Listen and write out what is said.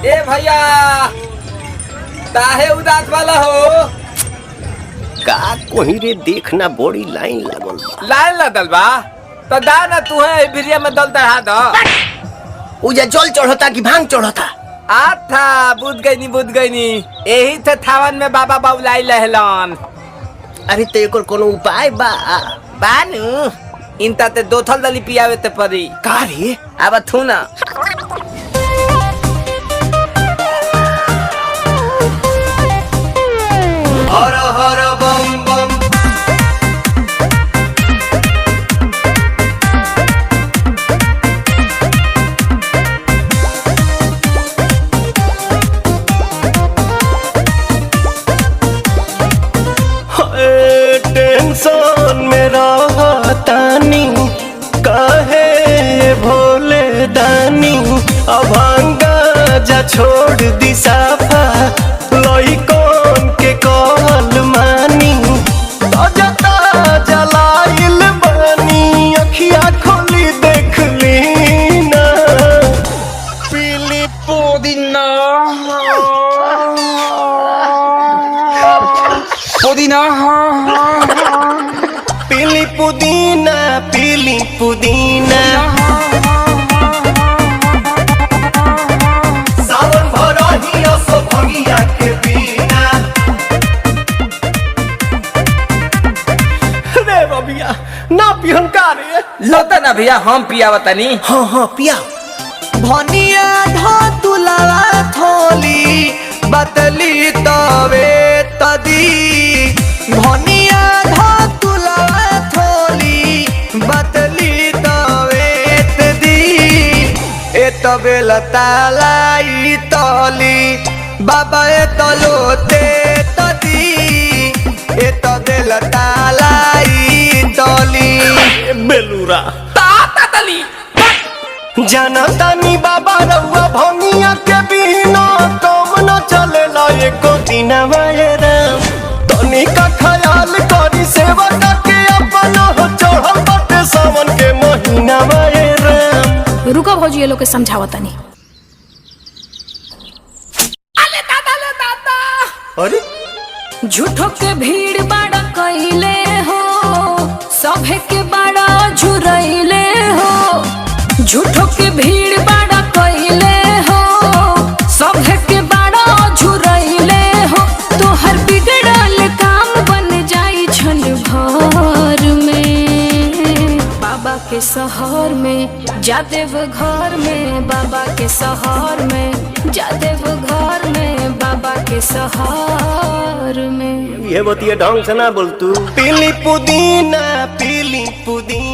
ए भैया काहे उदास वाला हो? का कोही रे देखना बड़ी लाइन लागल बा। लाइन लगल बा तो दा ना तू है भिरिया में दल चढ़ा दो। उजा जल चढ़ता कि भांग चढ़ता? आथा बुझ गई नी यही थे थावन में बाबा बाबुलाई लहलन। अरे तो एकर कोनो उपाय बा? बानू इनता ते दो थल दली पियावे ते परी। का रे? अब थू ना हर हर बम बम। टेंशन में रहतानी काहे भोले दानी अभांगा जा छोड़ दी साफा लइकन के कहल मानी ताजा ताजा लाइल बनी अखिया खोली देख ली ना पीली पुदीना पुदीना पीली पुदीना पीली पुदीना सावन भरही असो भगिया के बिना। रे बबिया ना पिहन का रे? लोता ना भैया हम पियावा तनी। हाँ हाँ पिया। भनिया धतुलावा थोली बतली तवे तदी भनिया धतुलावा थोली बतली तवे तदी ए तबे लतालाई तली बाबा ए तलोते तदी ए तबे लतालाई तली बेलूरा ताता तली जनतानी बाबा रउआ भंगिया के बिना कम न चलेला एको दिन राम तनी का ख्याल करी सेवा के अपन हो चढ़ल बाटे सावन के महीना राम। रुको भौजी ये लोग के समझावा तनी। ले दादा अरे झूठो के भीड़ बाड़ा कइले हो सभे के बाड़ा झुरइले हो। झूठो के भीड़ बाड़ा कइले हो सभे के बाड़ा झुरइले हो। तोहर बिगड़ल काम बन जाई छन भर में बाबा के शहर में जादेव घर में बाबा के शहर में जादेव घर में बाबा के शहर में। ये बतिया ढंग से ना बोल तू। पीली पुदीना पीली पुदीना